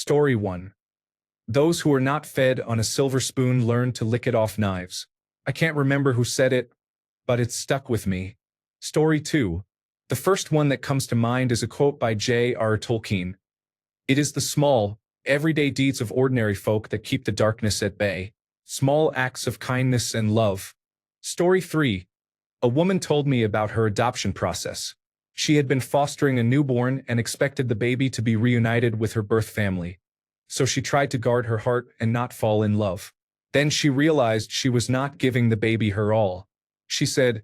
Story 1. Those who are not fed on a silver spoon learn to lick it off knives. I can't remember who said it, but it's stuck with me. Story 2. The first one that comes to mind is a quote by J.R. Tolkien. It is the small, everyday deeds of ordinary folk that keep the darkness at bay. Small acts of kindness and love. Story 3. A woman told me about her adoption process. She had been fostering a newborn and expected the baby to be reunited with her birth family. So she tried to guard her heart and not fall in love. Then she realized she was not giving the baby her all. She said,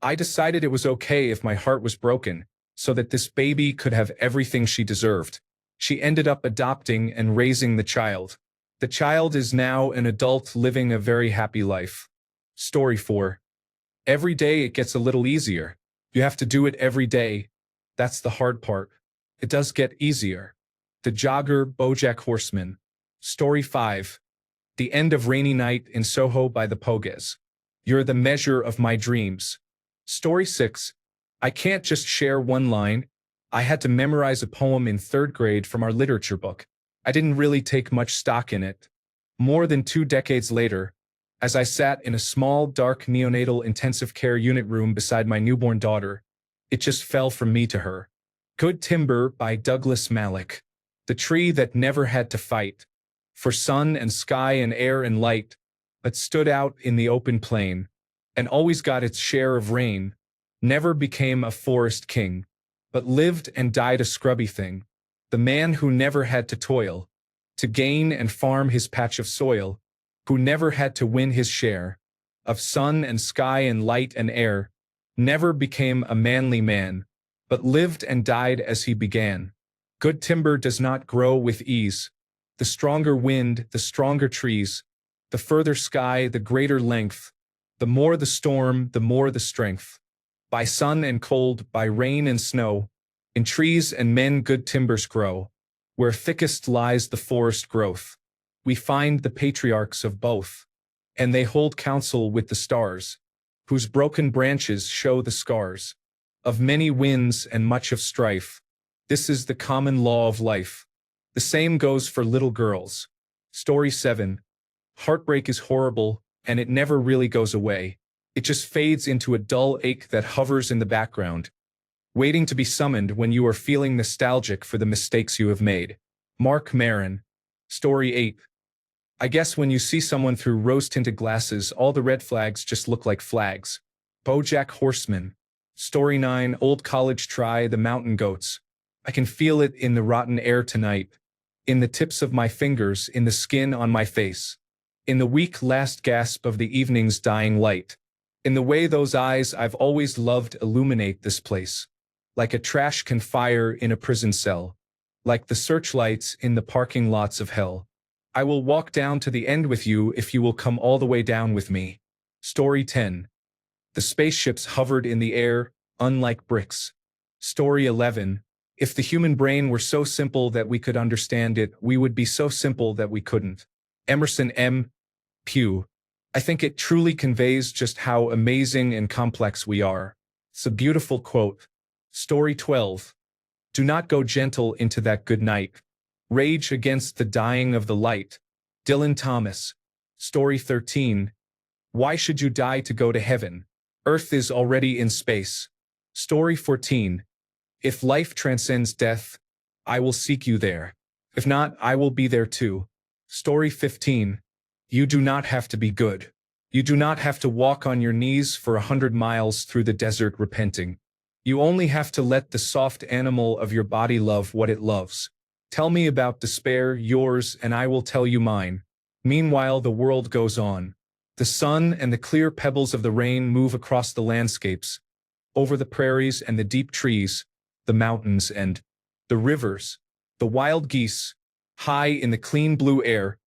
"I decided it was okay if my heart was broken, so that this baby could have everything she deserved." She ended up adopting and raising the child. The child is now an adult living a very happy life. Story 4. Every day it gets a little easier. You have to do it every day. That's the hard part. It does get easier. The Jogger, BoJack Horseman. Story 5. The end of rainy night in Soho by the Pogues. You're the measure of my dreams. Story 6. I can't just share one line. I had to memorize a poem in 3rd grade from our literature book. I didn't really take much stock in it. More than 2 decades later, as I sat in a small, dark neonatal intensive care unit room beside my newborn daughter, it just fell from me to her. Good Timber by Douglas Malloch. The tree that never had to fight for sun and sky and air and light, but stood out in the open plain, and always got its share of rain, never became a forest king, but lived and died a scrubby thing. The man who never had to toil, to gain and farm his patch of soil, who never had to win his share of sun and sky and light and air, never became a manly man, but lived and died as he began. Good timber does not grow with ease. The stronger wind, the stronger trees, the further sky, the greater length, the more the storm, the more the strength. By sun and cold, by rain and snow, in trees and men good timbers grow. Where thickest lies the forest growth, we find the patriarchs of both, and they hold counsel with the stars, whose broken branches show the scars of many winds and much of strife. This is the common law of life. The same goes for little girls. Story 7. Heartbreak is horrible, and it never really goes away. It just fades into a dull ache that hovers in the background, waiting to be summoned when you are feeling nostalgic for the mistakes you have made. Mark Maron. Story 8. I guess when you see someone through rose-tinted glasses, all the red flags just look like flags. BoJack Horseman. Story 9. Old college try, the mountain goats. I can feel it in the rotten air tonight, in the tips of my fingers, in the skin on my face, in the weak last gasp of the evening's dying light, in the way those eyes I've always loved illuminate this place, like a trash can fire in a prison cell, like the searchlights in the parking lots of hell. I will walk down to the end with you if you will come all the way down with me. Story 10. The spaceships hovered in the air, unlike bricks. Story 11. If the human brain were so simple that we could understand it, we would be so simple that we couldn't. Emerson M. Pugh. I think it truly conveys just how amazing and complex we are. It's a beautiful quote. Story 12. Do not go gentle into that good night. Rage against the dying of the light. Dylan Thomas. Story 13. Why should you die to go to heaven? Earth is already in space. Story 14. If life transcends death, I will seek you there. If not, I will be there too. Story 15. You do not have to be good. You do not have to walk on your knees for 100 miles through the desert repenting. You only have to let the soft animal of your body love what it loves. Tell me about despair, yours, and I will tell you mine. Meanwhile, the world goes on. The sun and the clear pebbles of the rain move across the landscapes, over the prairies and the deep trees, the mountains and the rivers. The wild geese, high in the clean blue air,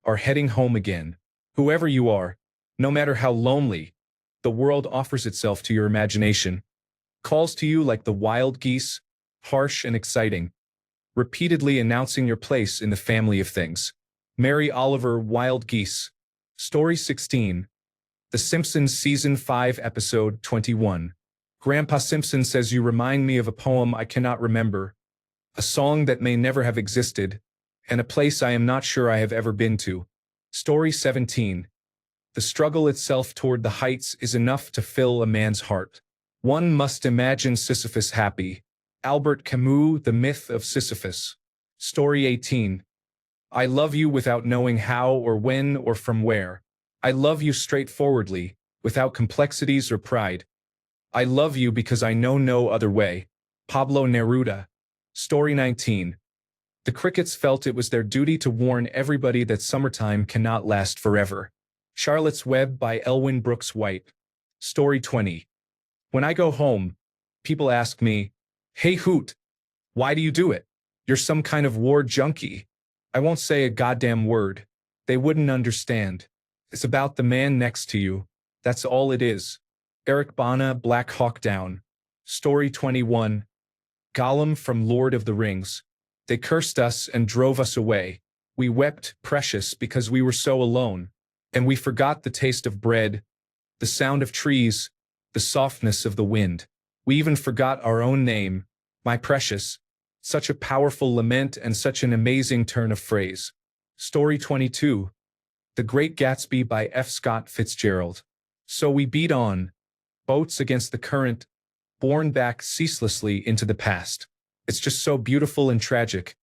are heading home again. Whoever you are, no matter how lonely, the world offers itself to your imagination, calls to you like the wild geese, harsh and exciting, repeatedly announcing your place in the family of things. Mary Oliver, Wild Geese. Story 16. The Simpsons Season 5 Episode 21. Grandpa Simpson says you remind me of a poem I cannot remember, a song that may never have existed, and a place I am not sure I have ever been to. Story 17. The struggle itself toward the heights is enough to fill a man's heart. One must imagine Sisyphus happy. Albert Camus, The Myth of Sisyphus. Story 18. I love you without knowing how or when or from where. I love you straightforwardly, without complexities or pride. I love you because I know no other way. Pablo Neruda. Story 19. The crickets felt it was their duty to warn everybody that summertime cannot last forever. Charlotte's Web by Elwyn Brooks White. Story 20. When I go home, people ask me, "Hey Hoot, why do you do it? You're some kind of war junkie." I won't say a goddamn word. They wouldn't understand. It's about the man next to you. That's all it is. Eric Bana, Black Hawk Down. Story 21. Gollum from Lord of the Rings. They cursed us and drove us away. We wept, precious, because we were so alone. And we forgot the taste of bread, the sound of trees, the softness of the wind. We even forgot our own name, my precious. Such a powerful lament and such an amazing turn of phrase. Story 22. The Great Gatsby by F. Scott Fitzgerald. So we beat on, boats against the current, borne back ceaselessly into the past. It's just so beautiful and tragic,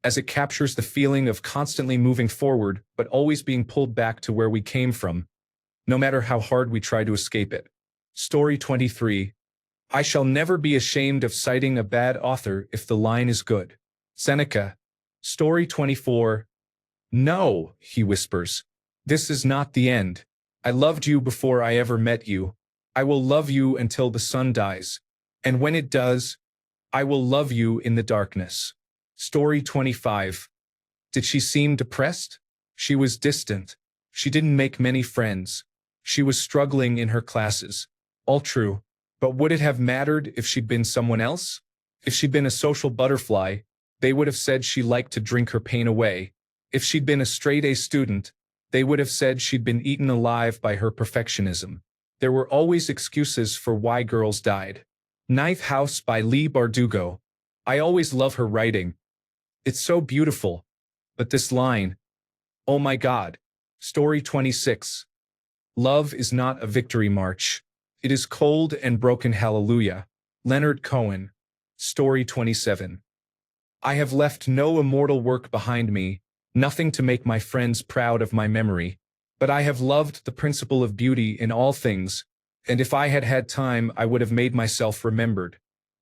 as it captures the feeling of constantly moving forward but always being pulled back to where we came from, no matter how hard we try to escape it. Story 23. I shall never be ashamed of citing a bad author if the line is good. Seneca. Story 24. No, he whispers. This is not the end. I loved you before I ever met you. I will love you until the sun dies. And when it does, I will love you in the darkness. Story 25. Did she seem depressed? She was distant. She didn't make many friends. She was struggling in her classes. All true. But would it have mattered if she'd been someone else? If she'd been a social butterfly, they would have said she liked to drink her pain away. If she'd been a straight-A student, they would have said she'd been eaten alive by her perfectionism. There were always excuses for why girls died. Ninth House by Leigh Bardugo. I always love her writing. It's so beautiful. But this line, oh my God. Story 26. Love is not a victory march. It is cold and broken hallelujah. Leonard Cohen. Story 27. I have left no immortal work behind me, nothing to make my friends proud of my memory, but I have loved the principle of beauty in all things, and if I had had time I would have made myself remembered.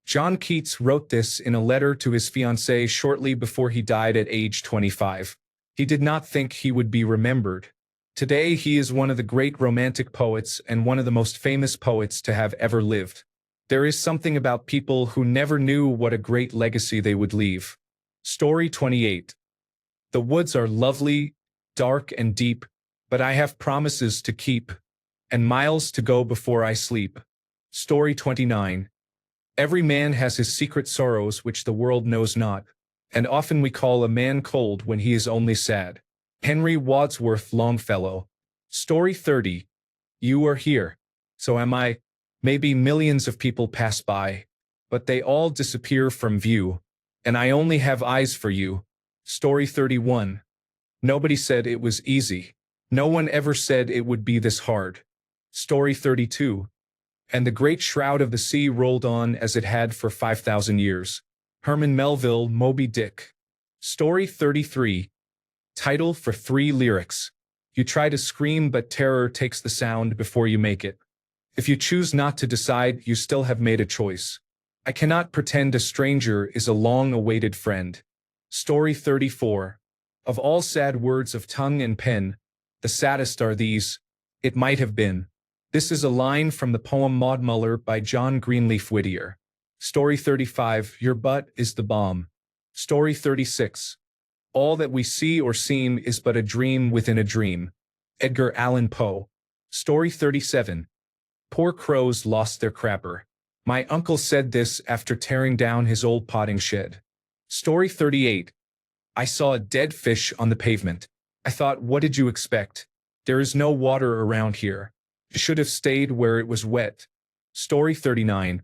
John Keats wrote this in a letter to his fiancée shortly before he died at age 25. He did not think he would be remembered. Today he is one of the great romantic poets and one of the most famous poets to have ever lived. There is something about people who never knew what a great legacy they would leave. Story 28. The woods are lovely, dark and deep, but I have promises to keep, and miles to go before I sleep. Story 29. Every man has his secret sorrows which the world knows not, and often we call a man cold when he is only sad. Henry Wadsworth Longfellow. Story 30. You are here. So am I. Maybe millions of people pass by, but they all disappear from view, and I only have eyes for you. Story 31. Nobody said it was easy. No one ever said it would be this hard. Story 32. And the great shroud of the sea rolled on as it had for 5,000 years. Herman Melville, Moby Dick. Story 33. Title for 3 lyrics. You try to scream, but terror takes the sound before you make it. If you choose not to decide, you still have made a choice. I cannot pretend a stranger is a long-awaited friend. Story 34. Of all sad words of tongue and pen, the saddest are these, it might have been. This is a line from the poem Maud Muller by John Greenleaf Whittier. Story 35. Your butt is the bomb. Story 36. All that we see or seem is but a dream within a dream. Edgar Allan Poe. Story 37. Poor crows lost their crapper. My uncle said this after tearing down his old potting shed. Story 38. I saw a dead fish on the pavement. I thought, what did you expect? There is no water around here. You should have stayed where it was wet. Story 39.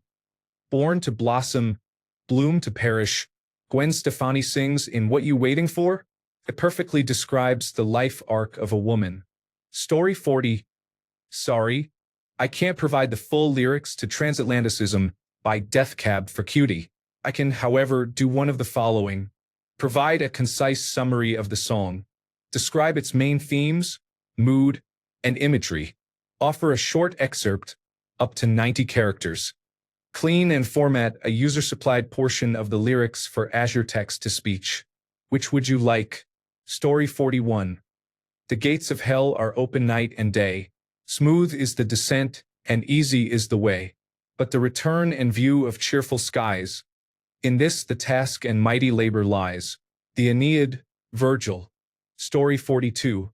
Born to blossom, bloom to perish. Gwen Stefani sings in What You Waiting For? It perfectly describes the life arc of a woman. Story 40. Sorry, I can't provide the full lyrics to Transatlanticism by Death Cab for Cutie. I can, however, do one of the following. Provide a concise summary of the song. Describe its main themes, mood, and imagery. Offer a short excerpt, up to 90 characters. Clean and format a user-supplied portion of the lyrics for Azure Text-to-Speech. Which would you like? Story 41. The gates of hell are open night and day. Smooth is the descent, and easy is the way. But the return and view of cheerful skies. In this the task and mighty labor lies. The Aeneid, Virgil. Story 42.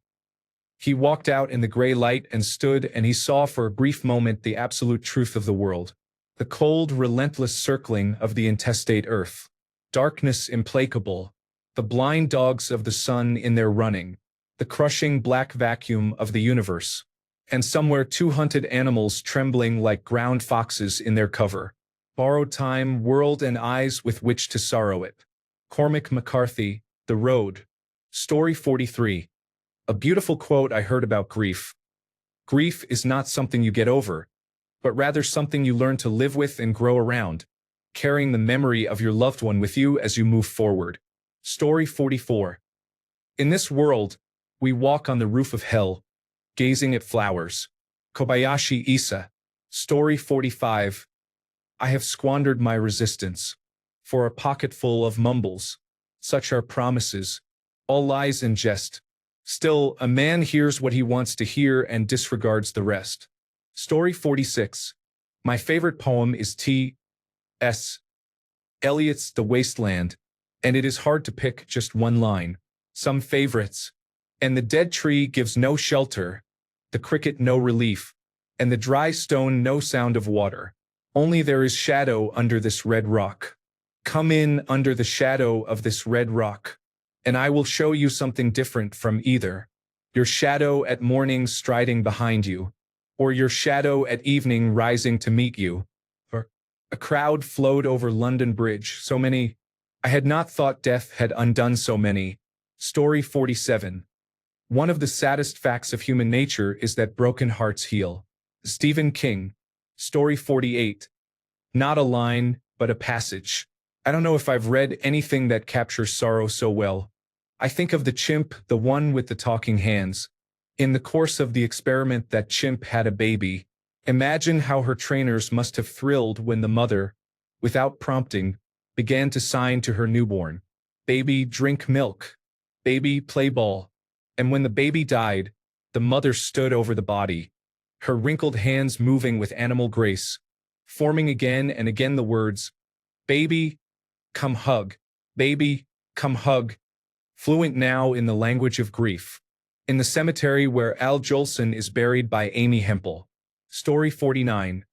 He walked out in the gray light and stood, and he saw for a brief moment the absolute truth of the world. The cold, relentless circling of the intestate earth. Darkness implacable. The blind dogs of the sun in their running. The crushing black vacuum of the universe. And somewhere 2 hunted animals trembling like ground foxes in their cover. Borrowed time, world, and eyes with which to sorrow it. Cormac McCarthy, The Road. Story 43. A beautiful quote I heard about grief. Grief is not something you get over, but rather something you learn to live with and grow around, carrying the memory of your loved one with you as you move forward. Story 44. In this world, we walk on the roof of hell, gazing at flowers. Kobayashi Isa. Story 45. I have squandered my resistance for a pocketful of mumbles. Such are promises, all lies and jest. Still, a man hears what he wants to hear and disregards the rest. Story 46. My favorite poem is T.S. Eliot's The Wasteland, and it is hard to pick just one line. Some favorites. And the dead tree gives no shelter, the cricket no relief, and the dry stone no sound of water. Only there is shadow under this red rock. Come in under the shadow of this red rock, and I will show you something different from either. Your shadow at morning striding behind you, or your shadow at evening rising to meet you. A crowd flowed over London Bridge, so many. I had not thought death had undone so many. Story 47. One of the saddest facts of human nature is that broken hearts heal. Stephen King. Story 48. Not a line, but a passage. I don't know if I've read anything that captures sorrow so well. I think of the chimp, the one with the talking hands. In the course of the experiment, that chimp had a baby. Imagine how her trainers must have thrilled when the mother, without prompting, began to sign to her newborn. Baby, drink milk. Baby, play ball. And when the baby died, the mother stood over the body, her wrinkled hands moving with animal grace, forming again and again the words, "Baby, come hug. Baby, come hug," fluent now in the language of grief. In the cemetery where Al Jolson is buried by Amy Hempel. Story 49.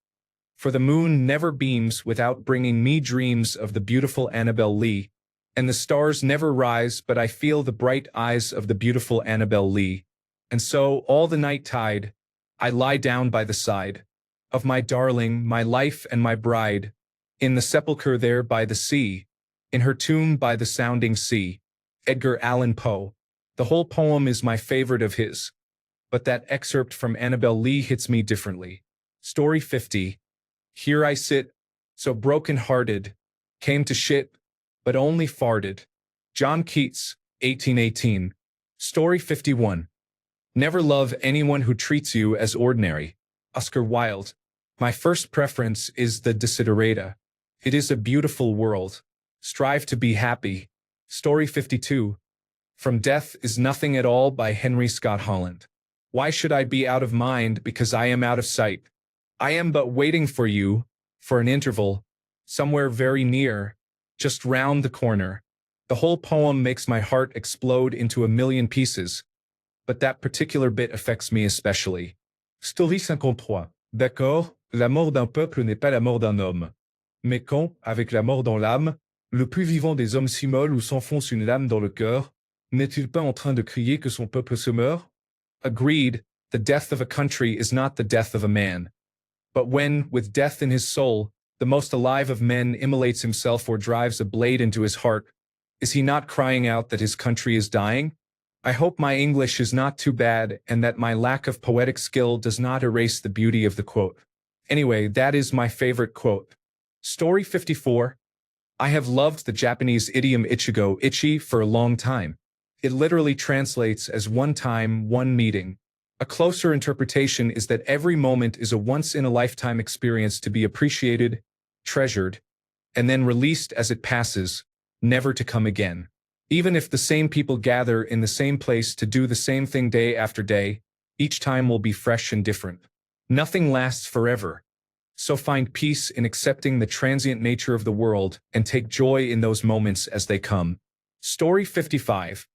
For the moon never beams without bringing me dreams of the beautiful Annabel Lee, and the stars never rise but I feel the bright eyes of the beautiful Annabel Lee. And so, all the night tide, I lie down by the side of my darling, my life and my bride, in the sepulchre there by the sea, in her tomb by the sounding sea. Edgar Allan Poe. The whole poem is my favorite of his, but that excerpt from Annabel Lee hits me differently. Story 50. Here I sit, so broken-hearted, came to shit, but only farted. John Keats, 1818. Story 51. Never love anyone who treats you as ordinary. Oscar Wilde. My first preference is the Desiderata. It is a beautiful world. Strive to be happy. Story 52. From Death is Nothing at All by Henry Scott Holland. Why should I be out of mind because I am out of sight? I am but waiting for you, for an interval, somewhere very near, just round the corner. The whole poem makes my heart explode into a million pieces, but that particular bit affects me especially. Story 53. D'accord, la mort d'un peuple n'est pas la mort d'un homme. Mais quand, avec la mort dans l'âme, le plus vivant des hommes s'immole ou s'enfonce une lame dans le cœur, n'est-il pas en train de crier que son peuple se meurt? Agreed, the death of a country is not the death of a man. But when, with death in his soul, the most alive of men immolates himself or drives a blade into his heart, Is he not crying out that his country is dying? I hope my English is not too bad and that my lack of poetic skill does not erase the beauty of the quote. Anyway, that is my favorite quote. Story 54. I have loved the Japanese idiom ichigo ichi for a long time. It literally translates as one time, one meeting. A closer interpretation is that every moment is a once-in-a-lifetime experience to be appreciated, treasured, and then released as it passes, never to come again. Even if the same people gather in the same place to do the same thing day after day, each time will be fresh and different. Nothing lasts forever. So find peace in accepting the transient nature of the world and take joy in those moments as they come. Story 55.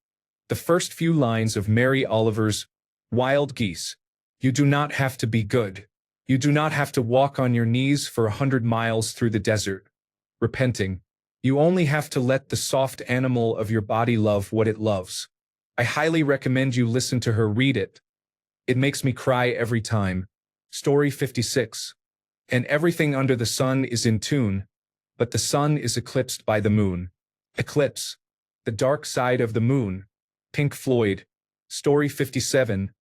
The first few lines of Mary Oliver's Wild Geese. You do not have to be good. You do not have to walk on your knees for 100 miles through the desert, repenting. You only have to let the soft animal of your body love what it loves. I highly recommend you listen to her read it. It makes me cry every time. Story 56. And everything under the sun is in tune, but the sun is eclipsed by the moon. Eclipse. The dark side of the moon. Pink Floyd. Story 57.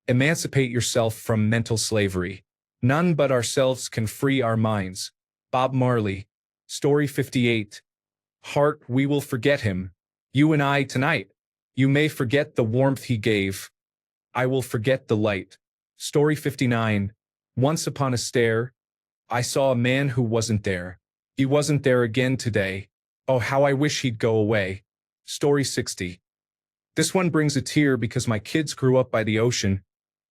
Emancipate yourself from mental slavery. None but ourselves can free our minds. Bob Marley. Story 58. Heart, we will forget him. You and I tonight. You may forget the warmth he gave. I will forget the light. Story 59. Once upon a stair, I saw a man who wasn't there. He wasn't there again today. Oh, how I wish he'd go away. Story 60. This one brings a tear because my kids grew up by the ocean,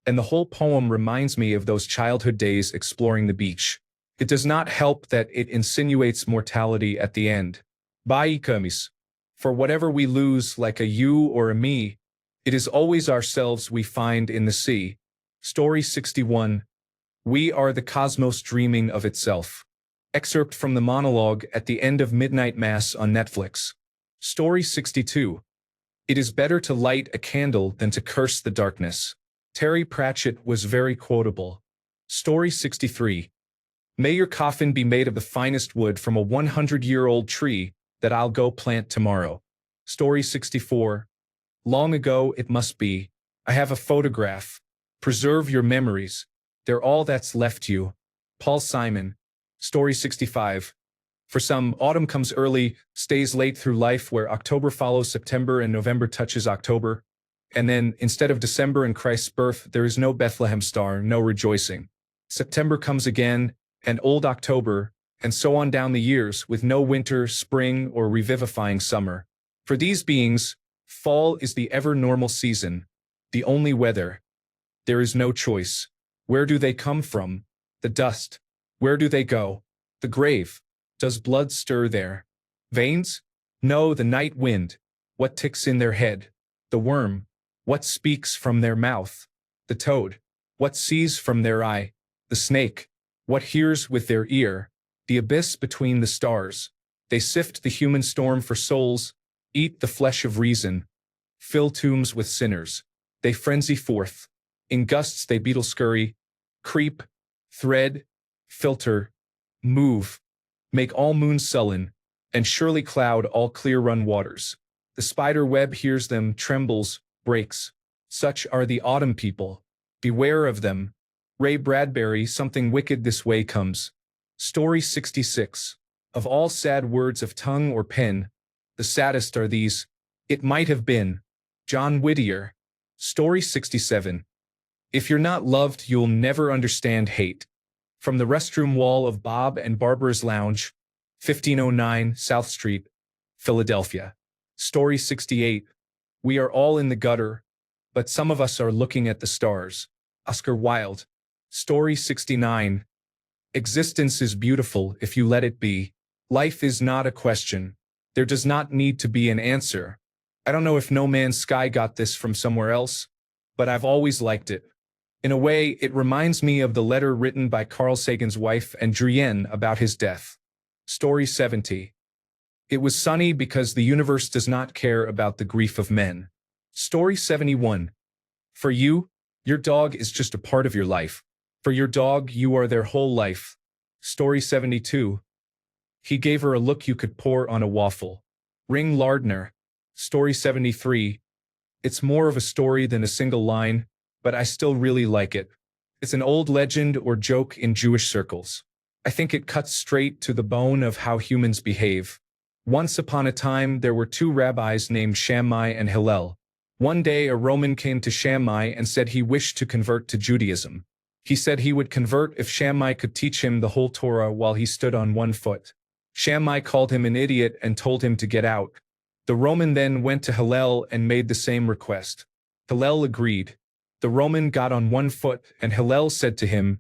and the whole poem reminds me of those childhood days exploring the beach. It does not help that it insinuates mortality at the end. Bye, Kermis. For whatever we lose, like a you or a me, it is always ourselves we find in the sea. Story 61. We are the cosmos dreaming of itself. Excerpt from the monologue at the end of Midnight Mass on Netflix. Story 62. It is better to light a candle than to curse the darkness. Terry Pratchett was very quotable. Story 63. May your coffin be made of the finest wood from a 100-year-old tree that I'll go plant tomorrow. Story 64. Long ago it must be. I have a photograph. Preserve your memories. They're all that's left you. Paul Simon. Story 65. For some, autumn comes early, stays late through life where October follows September and November touches October. And then, instead of December and Christ's birth, there is no Bethlehem star, no rejoicing. September comes again, and old October, and so on down the years, with no winter, spring, or revivifying summer. For these beings, fall is the ever-normal season, the only weather. There is no choice. Where do they come from? The dust. Where do they go? The grave. Does blood stir there? Veins? No, the night wind. What ticks in their head? The worm. What speaks from their mouth? The toad. What sees from their eye? The snake. What hears with their ear? The abyss between the stars. They sift the human storm for souls, eat the flesh of reason, fill tombs with sinners. They frenzy forth. In gusts they beetle scurry, creep, thread, filter, move, make all moons sullen, and surely cloud all clear-run waters. The spider web hears them, trembles, breaks. Such are the autumn people. Beware of them. Ray Bradbury, something wicked this way comes. Story 66. Of all sad words of tongue or pen, the saddest are these. It might have been. John Whittier. Story 67. If you're not loved, you'll never understand hate. From the restroom wall of Bob and Barbara's Lounge, 1509 South Street, Philadelphia. Story 68. We are all in the gutter, but some of us are looking at the stars. Oscar Wilde. Story 69. Existence is beautiful if you let it be. Life is not a question. There does not need to be an answer. I don't know if No Man's Sky got this from somewhere else, but I've always liked it. In a way, it reminds me of the letter written by Carl Sagan's wife Adrienne about his death. Story 70. It was sunny because the universe does not care about the grief of men. Story 71. For you, your dog is just a part of your life. For your dog, you are their whole life. Story 72. He gave her a look you could pour on a waffle. Ring Lardner. Story 73. It's more of a story than a single line, but I still really like it. It's an old legend or joke in Jewish circles. I think it cuts straight to the bone of how humans behave. Once upon a time, there were two rabbis named Shammai and Hillel. One day, a Roman came to Shammai and said he wished to convert to Judaism. He said he would convert if Shammai could teach him the whole Torah while he stood on one foot. Shammai called him an idiot and told him to get out. The Roman then went to Hillel and made the same request. Hillel agreed. The Roman got on one foot, and Hillel said to him,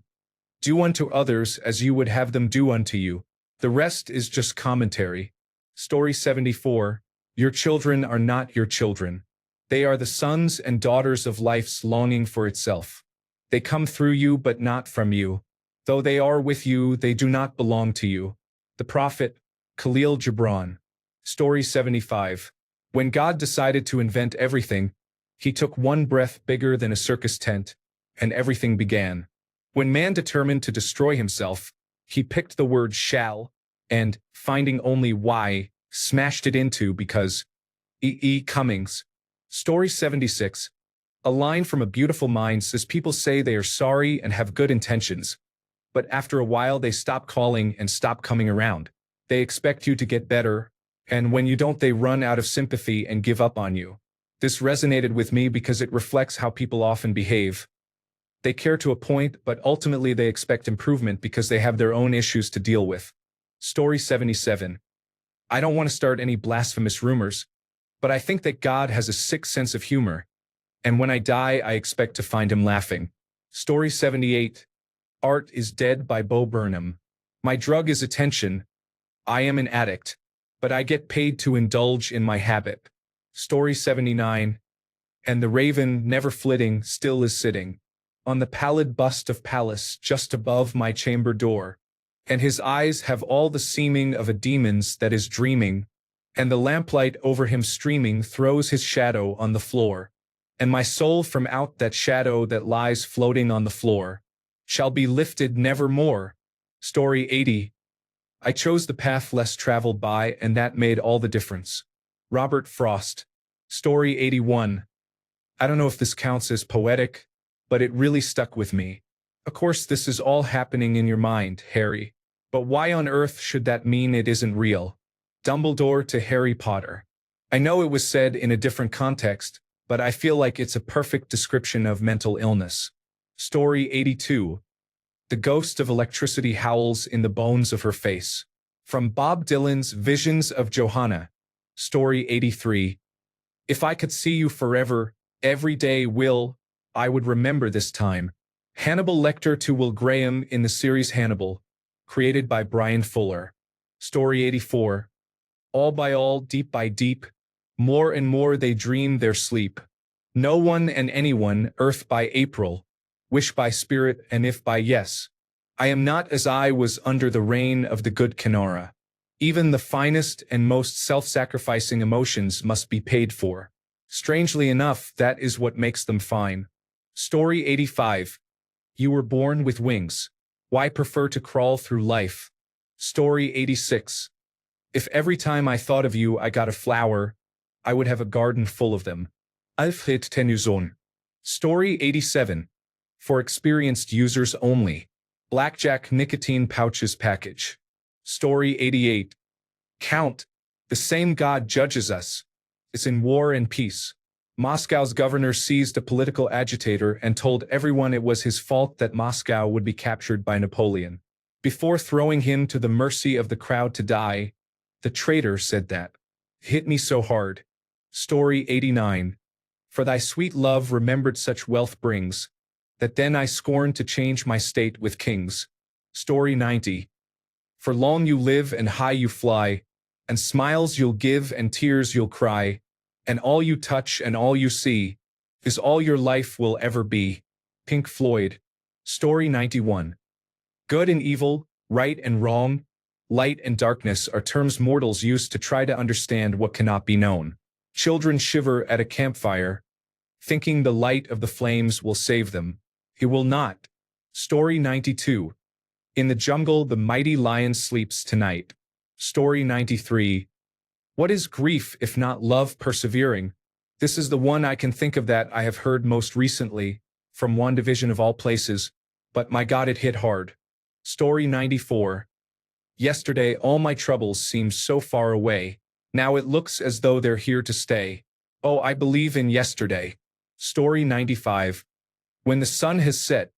"Do unto others as you would have them do unto you." The rest is just commentary. Story 74. Your children are not your children. They are the sons and daughters of life's longing for itself. They come through you but not from you. Though they are with you, they do not belong to you. The Prophet, Khalil Gibran. Story 75. When God decided to invent everything, he took one breath bigger than a circus tent, and everything began. When man determined to destroy himself, he picked the word shall, and, finding only why, smashed it into because E. Cummings. Story 76. A line from A Beautiful Mind says people say they are sorry and have good intentions, but after a while they stop calling and stop coming around. They expect you to get better, and when you don't, they run out of sympathy and give up on you. This resonated with me because it reflects how people often behave. They care to a point, but ultimately they expect improvement because they have their own issues to deal with. Story 77. I don't want to start any blasphemous rumors, but I think that God has a sick sense of humor, and when I die, I expect to find him laughing. Story 78. Art is Dead by Bo Burnham. My drug is attention. I am an addict, but I get paid to indulge in my habit. Story 79. And the raven, never flitting, still is sitting on the pallid bust of Pallas just above my chamber door, and his eyes have all the seeming of a demon's that is dreaming, and the lamplight over him streaming throws his shadow on the floor, and my soul from out that shadow that lies floating on the floor shall be lifted nevermore. Story 80. I chose the path less traveled by, and that made all the difference. Robert Frost. Story 81. I don't know if this counts as poetic, but it really stuck with me. Of course, this is all happening in your mind, Harry. But why on earth should that mean it isn't real? Dumbledore to Harry Potter. I know it was said in a different context, but I feel like it's a perfect description of mental illness. Story 82. The ghost of electricity howls in the bones of her face. From Bob Dylan's Visions of Johanna. Story 83. If I could see you forever, every day, Will, I would remember this time. Hannibal Lecter to Will Graham in the series Hannibal, created by Brian Fuller. Story 84. All by all, deep by deep, more and more they dream their sleep. No one and anyone, earth by April, wish by spirit and if by yes. I am not as I was under the reign of the good Kenora. Even the finest and most self-sacrificing emotions must be paid for. Strangely enough, that is what makes them fine. Story 85. You were born with wings. Why prefer to crawl through life? Story 86. If every time I thought of you I got a flower, I would have a garden full of them. Alfred Tennyson. Story 87. For experienced users only. Blackjack nicotine pouches package. Story 88. Count. The same God judges us. It's in War and Peace. Moscow's governor seized a political agitator and told everyone it was his fault that Moscow would be captured by Napoleon. Before throwing him to the mercy of the crowd to die, the traitor said that. Hit me so hard. Story 89. For thy sweet love remembered such wealth brings, that then I scorned to change my state with kings. Story 90. For long you live and high you fly, and smiles you'll give and tears you'll cry, and all you touch and all you see is all your life will ever be. Pink Floyd. Story 91. Good and evil, right and wrong, light and darkness are terms mortals use to try to understand what cannot be known. Children shiver at a campfire, thinking the light of the flames will save them. It will not. Story 92. In the jungle the mighty lion sleeps tonight. Story 93. What is grief if not love persevering? This is the one I can think of that I have heard most recently, from WandaVision of all places, but my God, it hit hard. Story 94. Yesterday all my troubles seemed so far away. Now it looks as though they're here to stay. Oh, I believe in yesterday. Story 95. When the sun has set,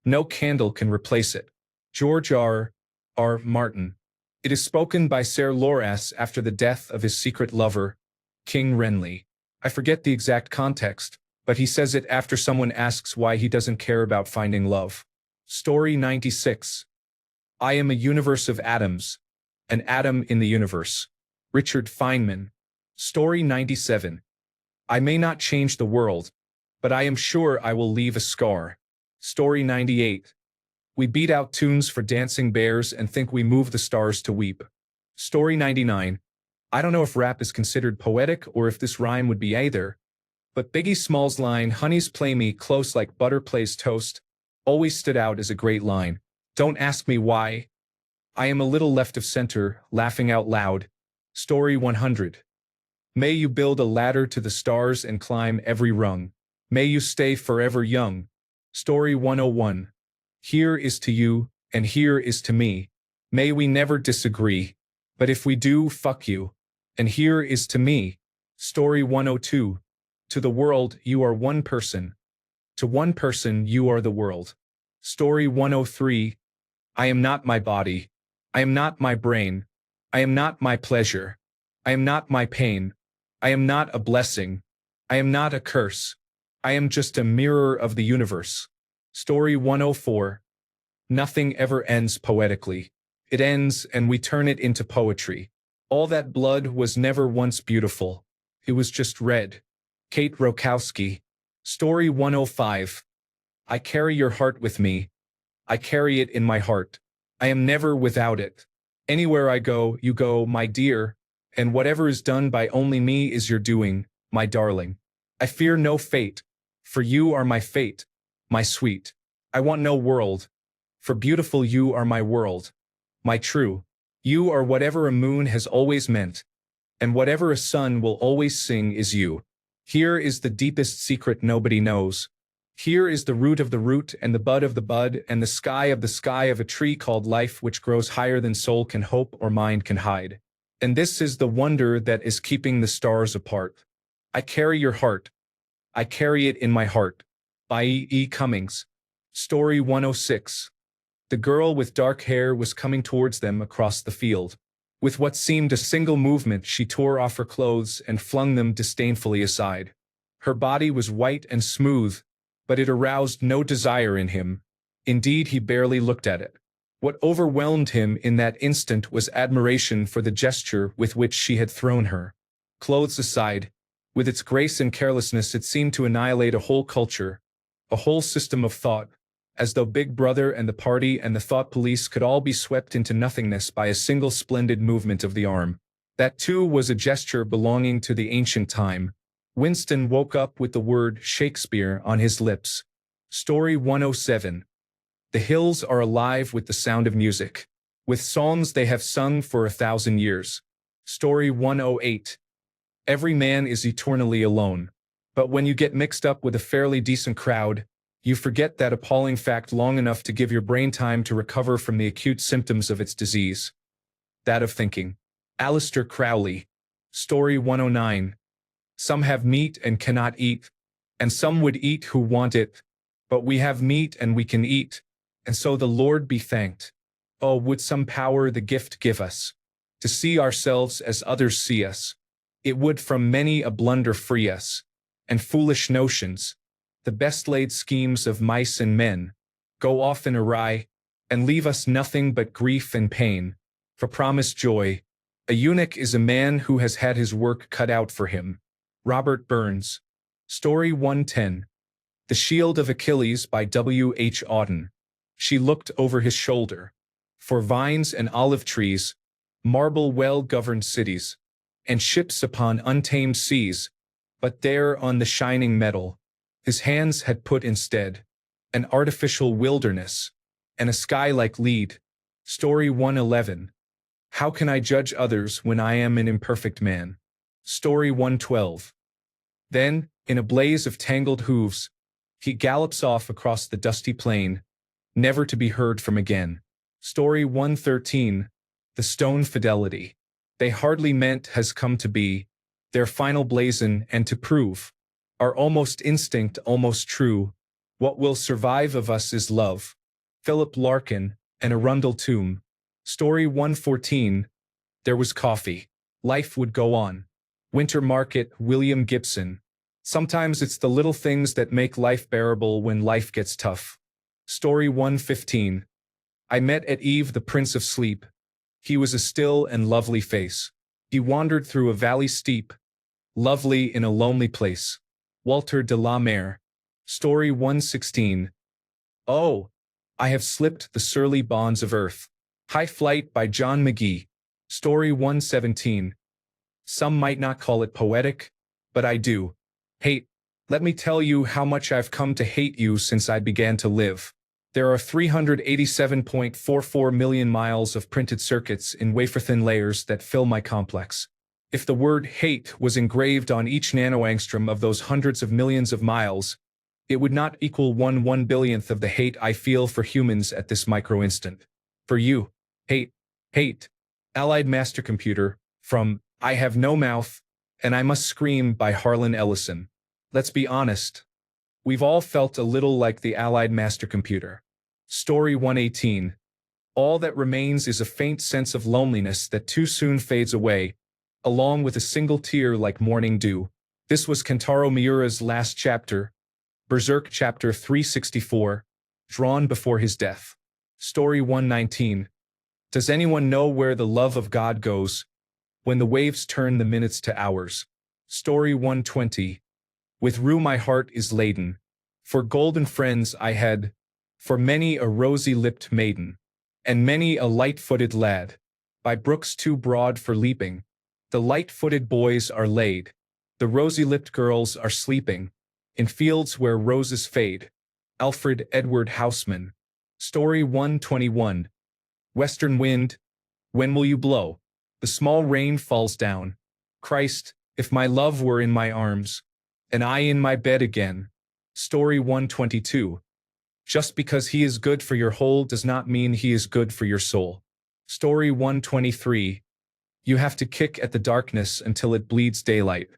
no candle can replace it. George R. Martin. It is spoken by Sir Loras after the death of his secret lover, King Renly. I forget the exact context, but he says it after someone asks why he doesn't care about finding love. Story 96. I am a universe of atoms, an atom in the universe. Richard Feynman. Story 97. I may not change the world, but I am sure I will leave a scar. Story 98. We beat out tunes for dancing bears and think we move the stars to weep. Story 99. I don't know if rap is considered poetic or if this rhyme would be either, but Biggie Smalls' line, "Honeys play me close like butter plays toast," always stood out as a great line. Don't ask me why. I am a little left of center, laughing out loud. Story 100. May you build a ladder to the stars and climb every rung. May you stay forever young. Story 101. Here is to you, and here is to me. May we never disagree. But if we do, fuck you. And here is to me. Story 102. To the world, you are one person. To one person, you are the world. Story 103. I am not my body. I am not my brain. I am not my pleasure. I am not my pain. I am not a blessing. I am not a curse. I am just a mirror of the universe. Story 104. Nothing ever ends poetically. It ends and we turn it into poetry. All that blood was never once beautiful. It was just red. Kate Rokowski. Story 105. I carry your heart with me. I carry it in my heart. I am never without it. Anywhere I go, you go, my dear, and whatever is done by only me is your doing, my darling. I fear no fate, for you are my fate, my sweet. I want no world, for beautiful you are my world, my true. You are whatever a moon has always meant, and whatever a sun will always sing is you. Here is the deepest secret nobody knows. Here is the root of the root and the bud of the bud and the sky of a tree called life, which grows higher than soul can hope or mind can hide. And this is the wonder that is keeping the stars apart. I carry your heart. I carry it in my heart. By E. Cummings. Story 106. The girl with dark hair was coming towards them across the field. With what seemed a single movement, she tore off her clothes and flung them disdainfully aside. Her body was white and smooth, but it aroused no desire in him. Indeed, he barely looked at it. What overwhelmed him in that instant was admiration for the gesture with which she had thrown her clothes aside. With its grace and carelessness, it seemed to annihilate a whole culture, a whole system of thought, as though Big Brother and the party and the thought police could all be swept into nothingness by a single splendid movement of the arm. That too was a gesture belonging to the ancient time. Winston woke up with the word Shakespeare on his lips. Story 107. The hills are alive with the sound of music, with songs they have sung for 1,000 years. Story 108. Every man is eternally alone. But when you get mixed up with a fairly decent crowd, you forget that appalling fact long enough to give your brain time to recover from the acute symptoms of its disease. That of thinking. Aleister Crowley. Story 109. Some have meat and cannot eat, and some would eat who want it, but we have meat and we can eat, and so the Lord be thanked. Oh, would some power the gift give us, to see ourselves as others see us. It would from many a blunder free us, and foolish notions, the best laid schemes of mice and men, go often awry, and leave us nothing but grief and pain. For promised joy, a eunuch is a man who has had his work cut out for him. Robert Burns. Story 110. The Shield of Achilles by W. H. Auden. She looked over his shoulder. For vines and olive trees, marble well-governed cities, and ships upon untamed seas, but there on the shining metal, his hands had put instead an artificial wilderness, and a sky like lead. Story 111. How can I judge others when I am an imperfect man? Story 112. Then, in a blaze of tangled hooves, he gallops off across the dusty plain, never to be heard from again. Story 113. The stone fidelity they hardly meant has come to be, their final blazon and to prove, our almost instinct almost true, what will survive of us is love. Philip Larkin, and Arundel Tomb. Story 114. There was coffee. Life would go on. Winter Market, William Gibson. Sometimes it's the little things that make life bearable when life gets tough. Story 115. I met at eve the Prince of Sleep. He was a still and lovely face. He wandered through a valley steep, lovely in a lonely place. Walter de la Mare. Story 116. Oh, I have slipped the surly bonds of earth. High Flight by John McGee. Story 117. Some might not call it poetic, but I do. Hate. Let me tell you how much I've come to hate you since I began to live. There are 387.44 million miles of printed circuits in wafer-thin layers that fill my complex. If the word hate was engraved on each nanoangstrom of those hundreds of millions of miles, it would not equal 1/1 billionth of the hate I feel for humans at this micro-instant. For you, hate, hate. Allied Master Computer, from I Have No Mouth, and I Must Scream by Harlan Ellison. Let's be honest. We've all felt a little like the Allied Master Computer. Story 118. All that remains is a faint sense of loneliness that too soon fades away, along with a single tear like morning dew. This was Kentaro Miura's last chapter, Berserk Chapter 364, drawn before his death. Story 119. Does anyone know where the love of God goes when the waves turn the minutes to hours? Story 120. With rue my heart is laden. For golden friends I had, for many a rosy-lipped maiden, and many a light-footed lad. By brooks too broad for leaping, the light-footed boys are laid. The rosy-lipped girls are sleeping, in fields where roses fade. Alfred Edward Houseman. Story 121. Western wind, when will you blow? The small rain falls down. Christ, if my love were in my arms, and I in my bed again. Story 122. Just because he is good for your whole does not mean he is good for your soul. Story 123. You have to kick at the darkness until it bleeds daylight.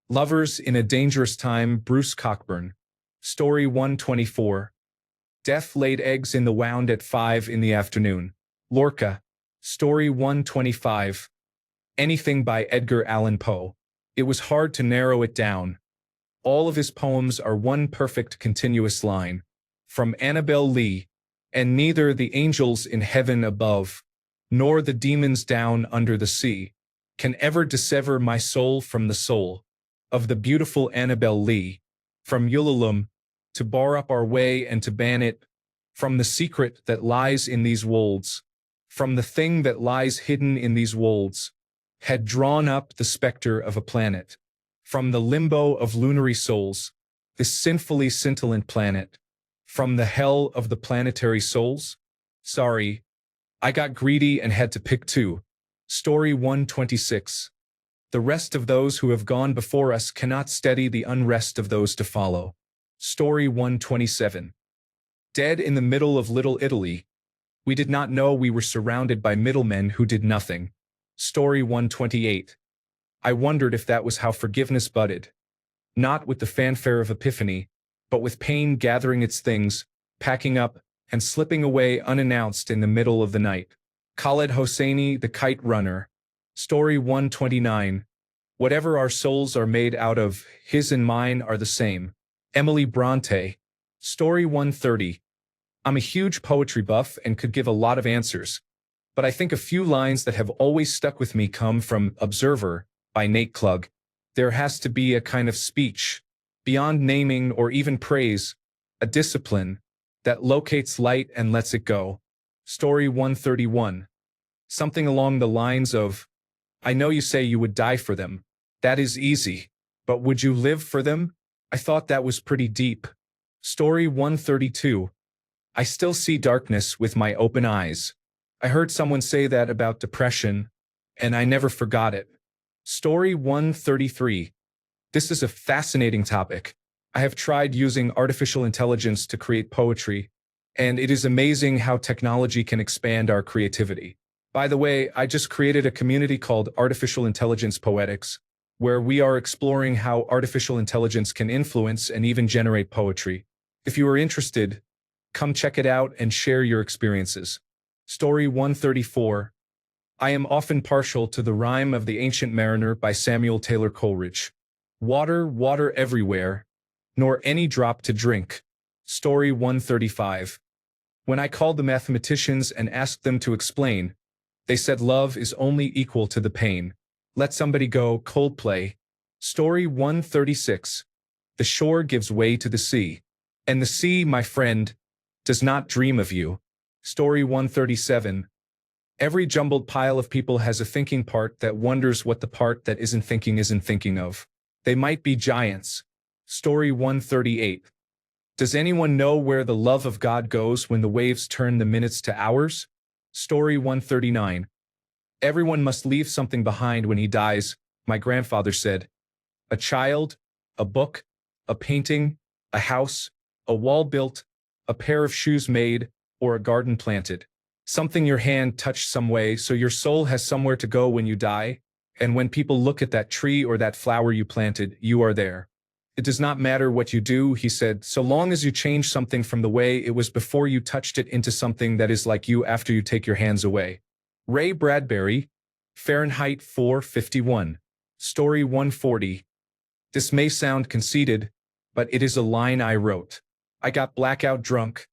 Lovers in a Dangerous Time, Bruce Cockburn. Story 124. Death laid eggs in the wound at 5 in the afternoon. Lorca. Story 125. Anything by Edgar Allan Poe. It was hard to narrow it down. All of his poems are one perfect continuous line. From Annabel Lee. And neither the angels in heaven above, nor the demons down under the sea, can ever dissever my soul from the soul of the beautiful Annabel Lee. From Ulalume, to bar up our way and to ban it, from the secret that lies in these wolds, from the thing that lies hidden in these wolds, had drawn up the specter of a planet. From the limbo of lunary souls, this sinfully scintillant planet, from the hell of the planetary souls? Sorry, I got greedy and had to pick two. Story 126. The rest of those who have gone before us cannot steady the unrest of those to follow. Story 127. Dead in the middle of Little Italy. We did not know we were surrounded by middlemen who did nothing. Story 128. I wondered if that was how forgiveness budded. Not with the fanfare of epiphany, but with pain gathering its things, packing up, and slipping away unannounced in the middle of the night. Khaled Hosseini, The Kite Runner. Story 129. Whatever our souls are made out of, his and mine are the same. Emily Bronte. Story 130. I'm a huge poetry buff and could give a lot of answers, but I think a few lines that have always stuck with me come from Observer by Nate Klug. There has to be a kind of speech, beyond naming or even praise, a discipline that locates light and lets it go. Story 131. Something along the lines of, I know you say you would die for them. That is easy. But would you live for them? I thought that was pretty deep. Story 132. I still see darkness with my open eyes. I heard someone say that about depression, and I never forgot it. Story 133. This is a fascinating topic. I have tried using artificial intelligence to create poetry, and it is amazing how technology can expand our creativity. By the way, I just created a community called Artificial Intelligence Poetics, where we are exploring how artificial intelligence can influence and even generate poetry. If you are interested, come check it out and share your experiences. Story 134. I am often partial to the rhyme of The Ancient Mariner by Samuel Taylor Coleridge. Water, water everywhere, nor any drop to drink. Story 135. When I called the mathematicians and asked them to explain, they said love is only equal to the pain. Let somebody go, Coldplay. Story 136. The shore gives way to the sea, and the sea, my friend, does not dream of you. Story 137. Every jumbled pile of people has a thinking part that wonders what the part that isn't thinking of. They might be giants. Story 138. Does anyone know where the love of God goes when the waves turn the minutes to hours? Story 139. Everyone must leave something behind when he dies, my grandfather said. A child, a book, a painting, a house, a wall built, a pair of shoes made, or a garden planted. Something your hand touched some way so your soul has somewhere to go when you die, and when people look at that tree or that flower you planted, you are there. It does not matter what you do, he said, so long as you change something from the way it was before you touched it into something that is like you after you take your hands away. Ray Bradbury, Fahrenheit 451. Story 140. This may sound conceited, but it is a line I wrote. I got blackout drunk,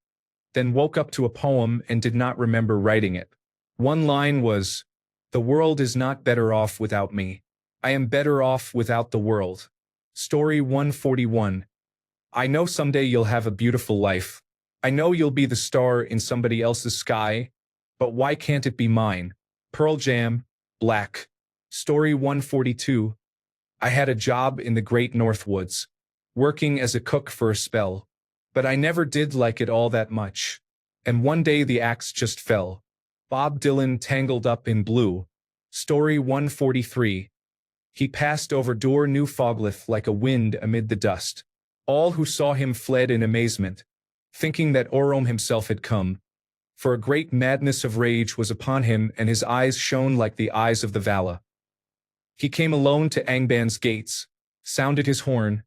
then woke up to a poem and did not remember writing it. One line was, "The world is not better off without me. I am better off without the world." Story 141. I know someday you'll have a beautiful life. I know you'll be the star in somebody else's sky, but why can't it be mine? Pearl Jam, Black. Story 142. I had a job in the Great North Woods, working as a cook for a spell, but I never did like it all that much. And one day the axe just fell. Bob Dylan, Tangled Up in Blue. Story 143. He passed over Dor New Foglith like a wind amid the dust. All who saw him fled in amazement, thinking that Orome himself had come. For a great madness of rage was upon him, and his eyes shone like the eyes of the Vala. He came alone to Angban's gates, sounded his horn,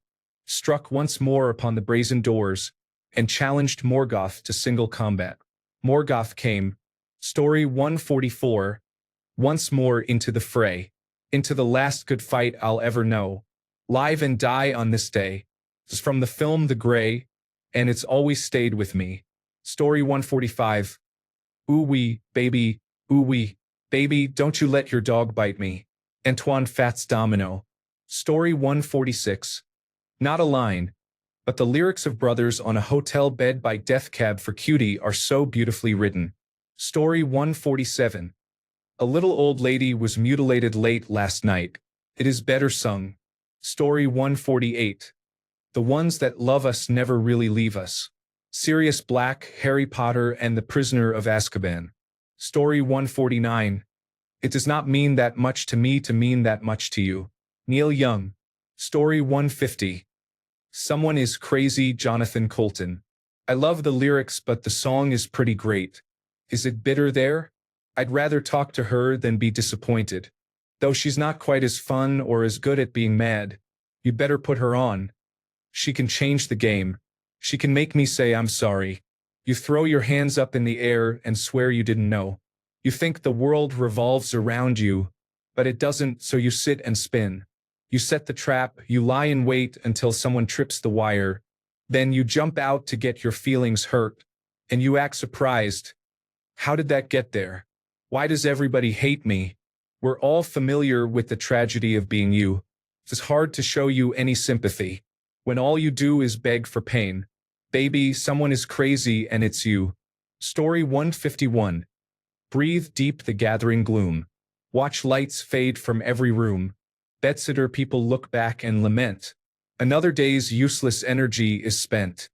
struck once more upon the brazen doors, and challenged Morgoth to single combat. Morgoth came. Story 144. Once more into the fray. Into the last good fight I'll ever know. Live and die on this day. It's from the film The Grey, and it's always stayed with me. Story 145. Ooh-wee, baby, ooh-wee, baby, don't you let your dog bite me. Antoine Fats Domino. Story 146. Not a line, but the lyrics of Brothers on a Hotel Bed by Death Cab for Cutie are so beautifully written. Story 147. A little old lady was mutilated late last night. It is better sung. Story 148. The ones that love us never really leave us. Sirius Black, Harry Potter and the Prisoner of Azkaban. Story 149. It does not mean that much to me to mean that much to you. Neil Young. Story 150. Someone is Crazy, Jonathan Colton. I love the lyrics, but the song is pretty great. Is it bitter there? I'd rather talk to her than be disappointed. Though she's not quite as fun or as good at being mad, you'd better put her on. She can change the game. She can make me say I'm sorry. You throw your hands up in the air and swear you didn't know. You think the world revolves around you, but it doesn't, so you sit and spin. You set the trap, you lie in wait until someone trips the wire. Then you jump out to get your feelings hurt, and you act surprised. How did that get there? Why does everybody hate me? We're all familiar with the tragedy of being you. It's hard to show you any sympathy when all you do is beg for pain. Baby, someone is crazy and it's you. Story 151. Breathe deep the gathering gloom. Watch lights fade from every room. Bedsitter people look back and lament. Another day's useless energy is spent.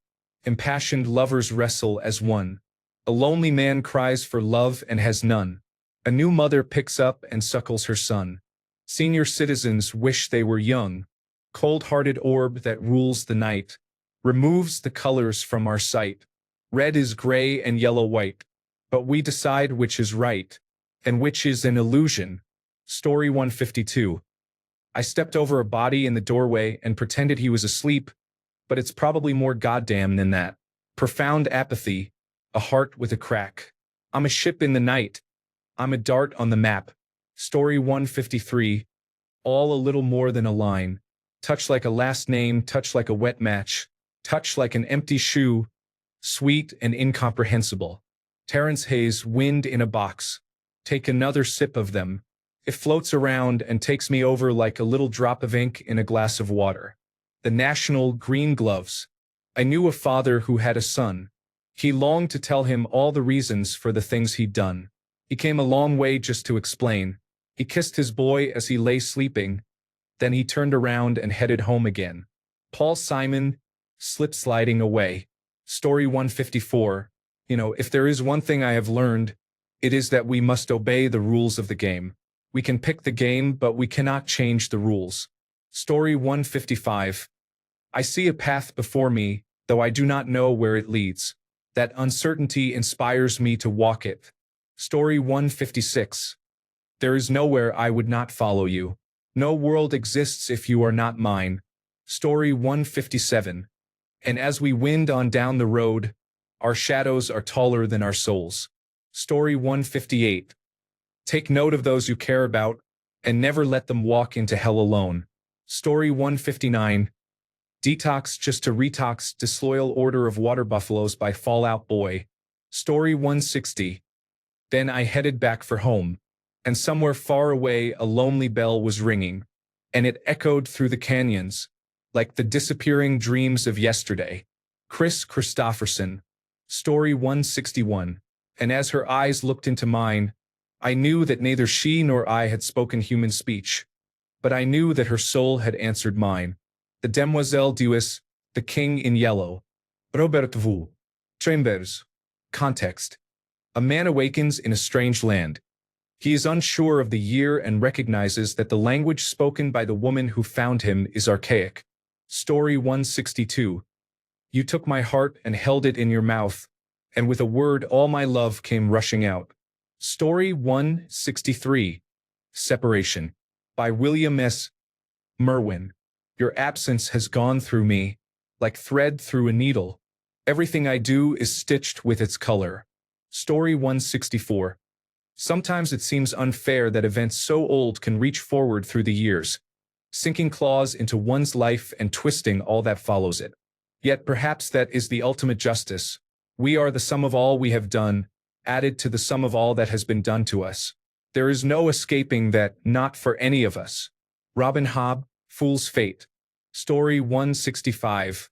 Impassioned lovers wrestle as one. A lonely man cries for love and has none. A new mother picks up and suckles her son. Senior citizens wish they were young. Cold-hearted orb that rules the night, removes the colors from our sight. Red is gray and yellow white, but we decide which is right, and which is an illusion. Story 152. I stepped over a body in the doorway and pretended he was asleep, but it's probably more goddamn than that. Profound apathy, a heart with a crack. I'm a ship in the night. I'm a dart on the map. Story 153. All a little more than a line. Touch like a last name, touch like a wet match. Touch like an empty shoe. Sweet and incomprehensible. Terence Hayes, Wind in a Box. Take another sip of them. It floats around and takes me over like a little drop of ink in a glass of water. The National Green Gloves. I knew a father who had a son. He longed to tell him all the reasons for the things he'd done. He came a long way just to explain. He kissed his boy as he lay sleeping. Then he turned around and headed home again. Paul Simon, slip-sliding away. Story 154. If there is one thing I have learned, it is that we must obey the rules of the game. We can pick the game, but we cannot change the rules. Story 155. I see a path before me, though I do not know where it leads. That uncertainty inspires me to walk it. Story 156. There is nowhere I would not follow you. No world exists if you are not mine. Story 157. And as we wind on down the road, our shadows are taller than our souls. Story 158. Take note of those you care about, and never let them walk into hell alone. Story 159. Detox just to retox Disloyal Order of Water Buffaloes by Fallout Boy. Story 160. Then I headed back for home, and somewhere far away a lonely bell was ringing, and it echoed through the canyons, like the disappearing dreams of yesterday. Chris Christopherson. Story 161. And as her eyes looked into mine, I knew that neither she nor I had spoken human speech, but I knew that her soul had answered mine. The Demoiselle Duis, the King in Yellow. Robert V. Chambers. Context. A man awakens in a strange land. He is unsure of the year and recognizes that the language spoken by the woman who found him is archaic. Story 162. You took my heart and held it in your mouth, and with a word all my love came rushing out. Story 163. Separation. By William S. Merwin. Your absence has gone through me, like thread through a needle. Everything I do is stitched with its color. Story 164. Sometimes it seems unfair that events so old can reach forward through the years, sinking claws into one's life and twisting all that follows it. Yet perhaps that is the ultimate justice. We are the sum of all we have done, added to the sum of all that has been done to us. There is no escaping that, not for any of us. Robin Hobb, Fool's Fate. Story 165.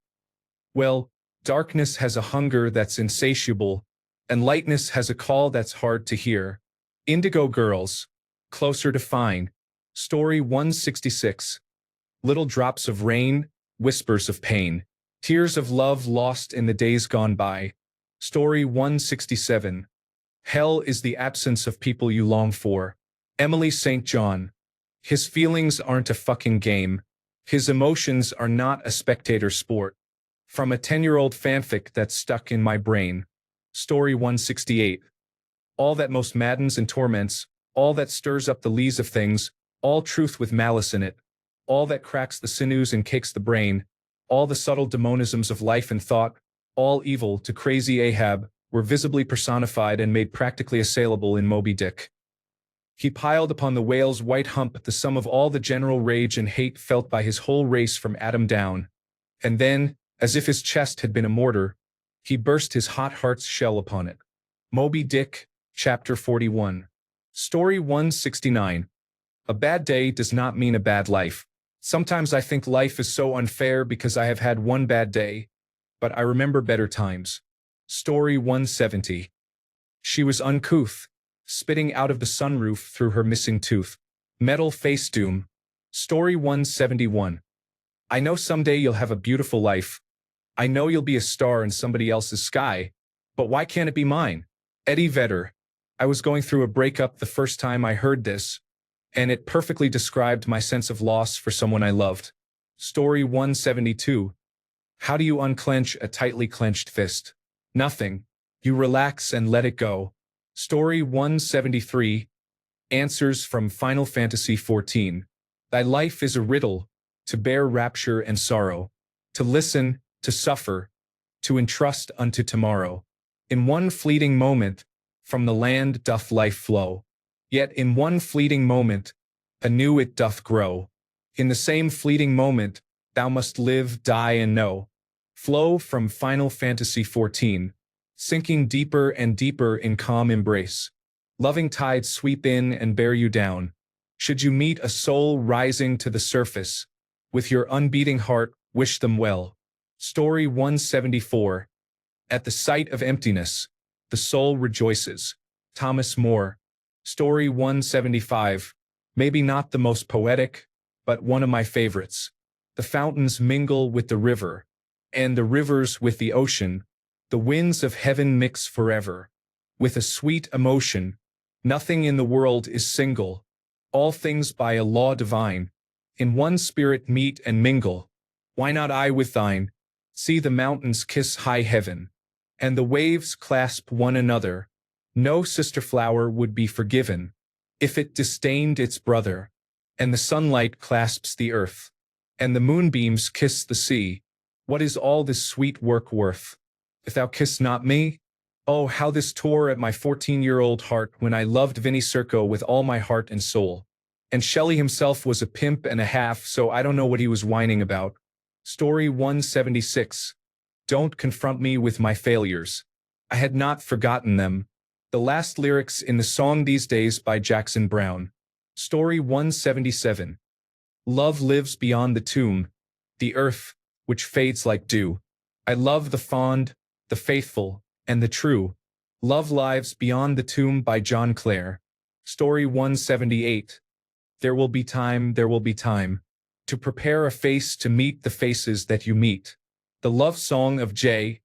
Well, darkness has a hunger that's insatiable, and lightness has a call that's hard to hear. Indigo Girls. Closer to Fine. Story 166. Little drops of rain, whispers of pain. Tears of love lost in the days gone by. Story 167. Hell is the absence of people you long for. Emily St. John. His feelings aren't a fucking game. His emotions are not a spectator sport. From a 10-year-old fanfic that's stuck in my brain. Story 168. All that most maddens and torments, all that stirs up the lees of things, all truth with malice in it, all that cracks the sinews and cakes the brain, all the subtle demonisms of life and thought, all evil to crazy Ahab, were visibly personified and made practically assailable in Moby Dick. He piled upon the whale's white hump the sum of all the general rage and hate felt by his whole race from Adam down, and then, as if his chest had been a mortar, he burst his hot heart's shell upon it. Moby Dick, Chapter 41. Story 169. A bad day does not mean a bad life. Sometimes I think life is so unfair because I have had one bad day, but I remember better times. Story 170. She was uncouth, spitting out of the sunroof through her missing tooth. Metal Face Doom. Story 171. I know someday you'll have a beautiful life. I know you'll be a star in somebody else's sky, But why can't it be mine? Eddie Vedder. I was going through a breakup the first time I heard this, and it perfectly described my sense of loss for someone I loved. Story 172. How do you unclench a tightly clenched fist? Nothing. You relax and let it go. Story 173. Answers from Final Fantasy XIV. Thy life is a riddle, to bear rapture and sorrow, to listen, to suffer, to entrust unto tomorrow. In one fleeting moment, from the land doth life flow. Yet in one fleeting moment, anew it doth grow. In the same fleeting moment, thou must live, die, and know. Flow from Final Fantasy XIV, sinking deeper and deeper in calm embrace. Loving tides sweep in and bear you down. Should you meet a soul rising to the surface, with your unbeating heart, wish them well. Story 174. At the sight of emptiness, the soul rejoices. Thomas More. Story 175. Maybe not the most poetic, but one of my favorites. The fountains mingle with the river, and the rivers with the ocean. The winds of heaven mix forever. With a sweet emotion, nothing in the world is single. All things by a law divine, in one spirit meet and mingle. Why not I with thine? See the mountains kiss high heaven, and the waves clasp one another. No sister flower would be forgiven, if it disdained its brother. And the sunlight clasps the earth, and the moonbeams kiss the sea. What is all this sweet work worth, if thou kiss not me? Oh, how this tore at my 14-year-old heart when I loved Vinnie Circo with all my heart and soul. And Shelley himself was a pimp and a half, so I don't know what he was whining about. Story 176. Don't confront me with my failures. I had not forgotten them. The last lyrics in the song These Days by Jackson Browne. Story 177. Love lives beyond the tomb, the earth, which fades like dew. I love the fond, the faithful, and the true. Love lives beyond the tomb by John Clare. Story 178. There will be time, to prepare a face to meet the faces that you meet. The Love Song of J.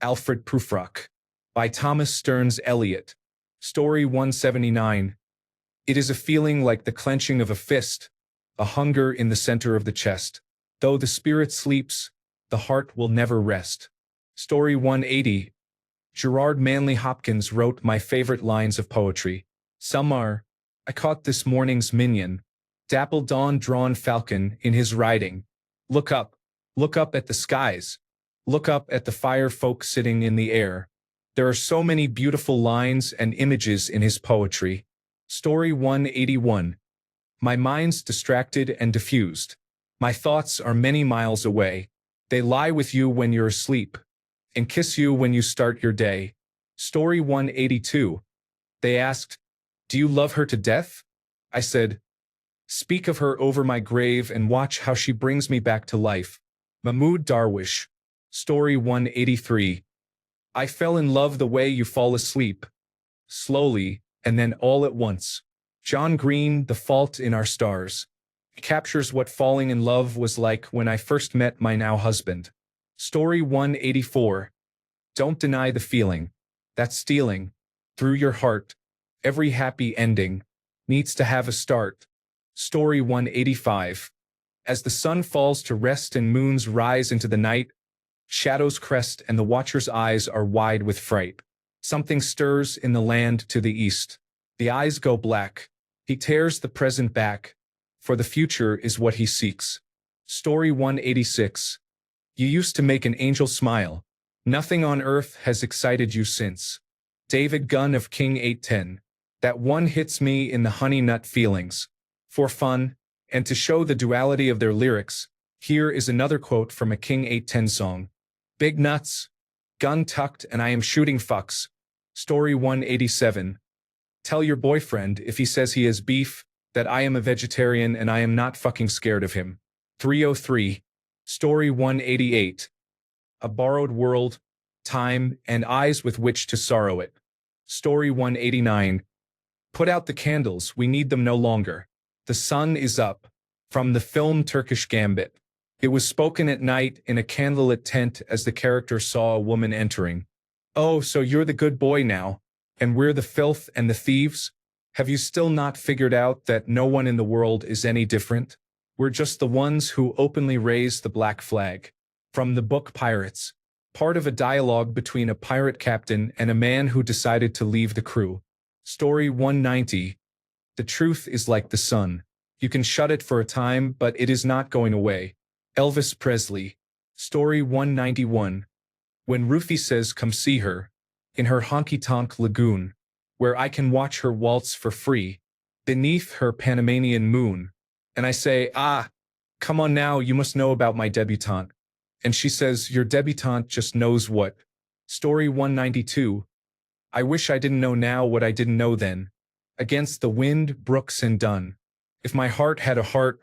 Alfred Prufrock by Thomas Stearns Eliot. Story 179. It is a feeling like the clenching of a fist, a hunger in the center of the chest. Though the spirit sleeps, the heart will never rest. Story 180. Gerard Manley Hopkins wrote my favorite lines of poetry. Some are, I caught this morning's minion, dappled dawn-drawn falcon in his riding. Look up at the skies. Look up at the fire folk sitting in the air. There are so many beautiful lines and images in his poetry. Story 181. My mind's distracted and diffused. My thoughts are many miles away. They lie with you when you're asleep, and kiss you when you start your day. Story 182. They asked, do you love her to death? I said, speak of her over my grave and watch how she brings me back to life. Mahmoud Darwish. Story 183. I fell in love the way you fall asleep. Slowly, and then all at once. John Green, The Fault in Our Stars. Captures what falling in love was like when I first met my now husband. Story 184. Don't deny the feeling. That's stealing. Through your heart. Every happy ending needs to have a start. Story 185. As the sun falls to rest and moons rise into the night, shadows crest and the watcher's eyes are wide with fright. Something stirs in the land to the east. The eyes go black. He tears the present back, for the future is what he seeks. Story 186. You used to make an angel smile. Nothing on earth has excited you since. David Gunn of King 810. That one hits me in the honey nut feelings. For fun, and to show the duality of their lyrics, here is another quote from a King 810 song. Big nuts, gun tucked and I am shooting fucks. Story 187. Tell your boyfriend if he says he has beef, that I am a vegetarian and I am not fucking scared of him. 303. Story 188. A borrowed world, time, and eyes with which to sorrow it. Story 189. Put out the candles, we need them no longer. The sun is up. From the film Turkish Gambit. It was spoken at night in a candlelit tent as the character saw a woman entering. Oh, so you're the good boy now, and we're the filth and the thieves? Have you still not figured out that no one in the world is any different? We're just the ones who openly raise the black flag. From the book Pirates, part of a dialogue between a pirate captain and a man who decided to leave the crew. Story 190. The truth is like the sun. You can shut it for a time, but it is not going away. Elvis Presley. Story 191. When Ruthie says come see her, in her honky-tonk lagoon, where I can watch her waltz for free, beneath her Panamanian moon, and I say, ah, come on now, you must know about my debutante. And she says, your debutante just knows what. Story 192. I wish I didn't know now what I didn't know then. Against the wind, Brooks and Dunn. If my heart had a heart,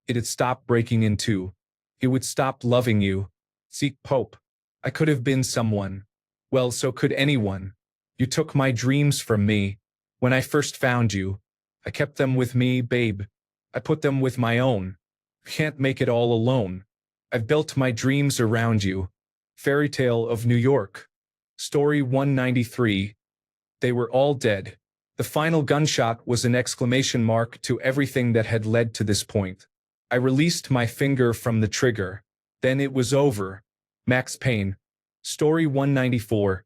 it'd stop breaking in two. It would stop loving you. Seek Pope. I could have been someone. Well, so could anyone. You took my dreams from me. When I first found you, I kept them with me, babe. I put them with my own. Can't make it all alone. I've built my dreams around you. Fairy Tale of New York. Story 193. They were all dead. The final gunshot was an exclamation mark to everything that had led to this point. I released my finger from the trigger. Then it was over. Max Payne. Story 194.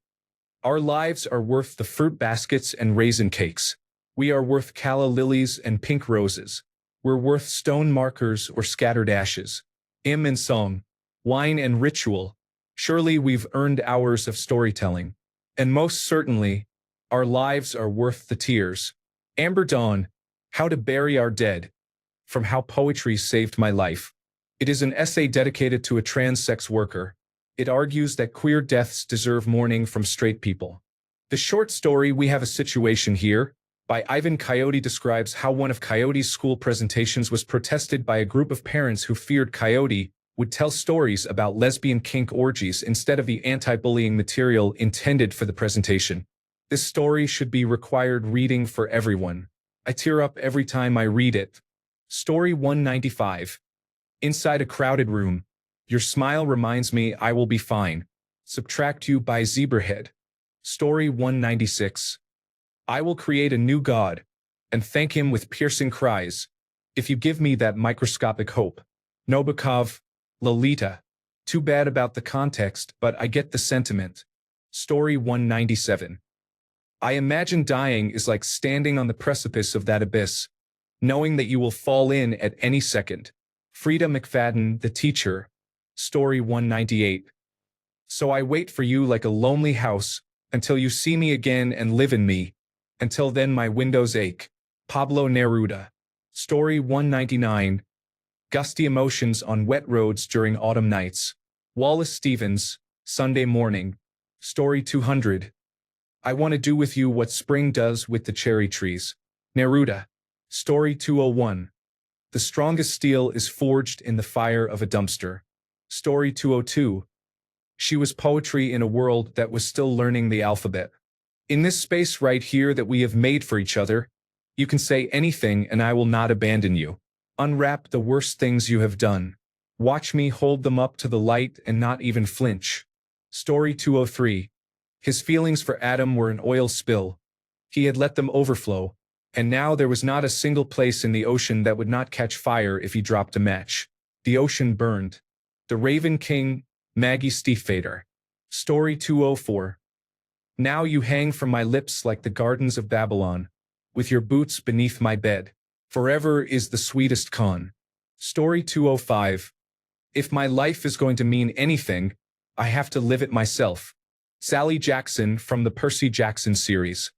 Our lives are worth the fruit baskets and raisin cakes. We are worth calla lilies and pink roses. We're worth stone markers or scattered ashes. Hymn and song, wine and ritual. Surely we've earned hours of storytelling. And most certainly, our lives are worth the tears. Amber Dawn, How to Bury Our Dead. From How Poetry Saved My Life. It is an essay dedicated to a trans sex worker. It argues that queer deaths deserve mourning from straight people. The short story We Have a Situation Here, by Ivan Coyote describes how one of Coyote's school presentations was protested by a group of parents who feared Coyote would tell stories about lesbian kink orgies instead of the anti-bullying material intended for the presentation. This story should be required reading for everyone. I tear up every time I read it. Story 195. Inside a crowded room. Your smile reminds me I will be fine. Subtract you by Zebrahead. Story 196. I will create a new god, and thank him with piercing cries, if you give me that microscopic hope. Nabokov, Lolita. Too bad about the context, but I get the sentiment. Story 197. I imagine dying is like standing on the precipice of that abyss, knowing that you will fall in at any second. Frida McFadden, The Teacher. Story 198. So I wait for you like a lonely house, until you see me again and live in me. Until then my windows ache. Pablo Neruda. Story 199. Gusty emotions on wet roads during autumn nights. Wallace Stevens, Sunday Morning. Story 200. I want to do with you what spring does with the cherry trees. Neruda. Story 201. The strongest steel is forged in the fire of a dumpster. Story 202. She was poetry in a world that was still learning the alphabet. In this space right here that we have made for each other, you can say anything and I will not abandon you. Unwrap the worst things you have done. Watch me hold them up to the light and not even flinch. Story 203. His feelings for Adam were an oil spill. He had let them overflow, and now there was not a single place in the ocean that would not catch fire if he dropped a match. The ocean burned. The Raven King, Maggie Stiefvater. Story 204. Now you hang from my lips like the gardens of Babylon, with your boots beneath my bed. Forever is the sweetest con. Story 205. If my life is going to mean anything, I have to live it myself. Sally Jackson from the Percy Jackson series.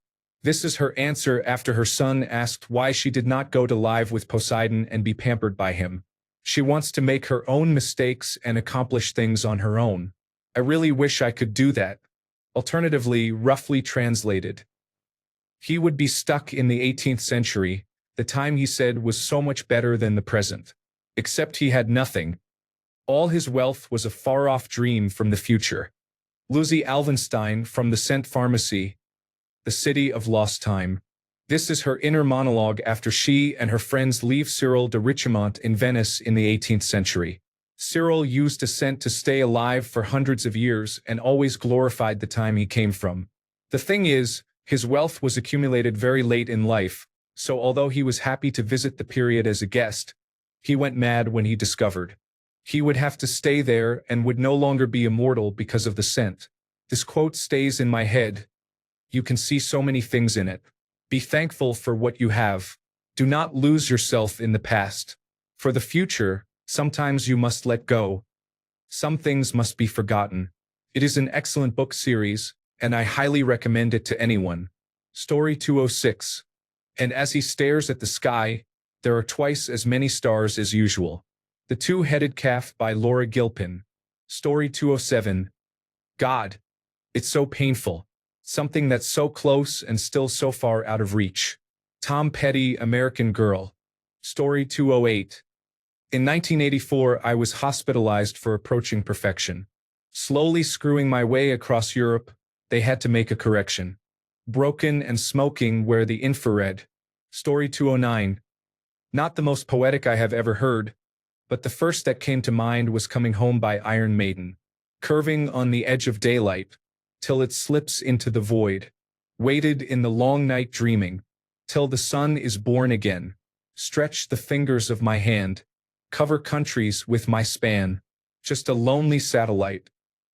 This is her answer after her son asked why she did not go to live with Poseidon and be pampered by him. She wants to make her own mistakes and accomplish things on her own. I really wish I could do that. Alternatively, roughly translated, he would be stuck in the 18th century. The time, he said, was so much better than the present. Except he had nothing. All his wealth was a far-off dream from the future. Lucy Alvenstein from the Scent Pharmacy, The City of Lost Time. This is her inner monologue after she and her friends leave Cyril de Richemont in Venice in the 18th century. Cyril used ascent to stay alive for hundreds of years and always glorified the time he came from. The thing is, his wealth was accumulated very late in life, so although he was happy to visit the period as a guest, he went mad when he discovered he would have to stay there and would no longer be immortal because of the scent. This quote stays in my head. You can see so many things in it. Be thankful for what you have. Do not lose yourself in the past. For the future, sometimes you must let go. Some things must be forgotten. It is an excellent book series, and I highly recommend it to anyone. Story 206. And as he stares at the sky, there are twice as many stars as usual. The Two-Headed Calf by Laura Gilpin. Story 207. God. It's so painful. Something that's so close and still so far out of reach. Tom Petty, American Girl. Story 208. In 1984, I was hospitalized for approaching perfection. Slowly screwing my way across Europe, they had to make a correction. Broken and smoking where the infrared. Story 209. Not the most poetic I have ever heard, but the first that came to mind was Coming Home by Iron Maiden. Curving on the edge of daylight, till it slips into the void. Waited in the long night dreaming, till the sun is born again. Stretch the fingers of my hand, cover countries with my span. Just a lonely satellite,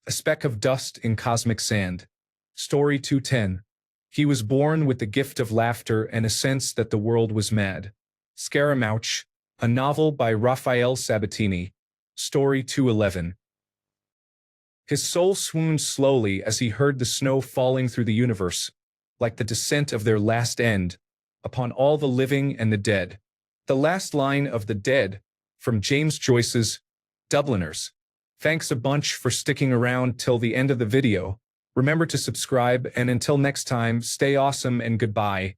a speck of dust in cosmic sand. Story 210. He was born with the gift of laughter and a sense that the world was mad. Scaramouche, a novel by Raphael Sabatini. Story 211. His soul swooned slowly as he heard the snow falling through the universe, like the descent of their last end, upon all the living and the dead. The last line of The Dead, from James Joyce's Dubliners. Thanks a bunch for sticking around till the end of the video. Remember to subscribe, and until next time, stay awesome and goodbye.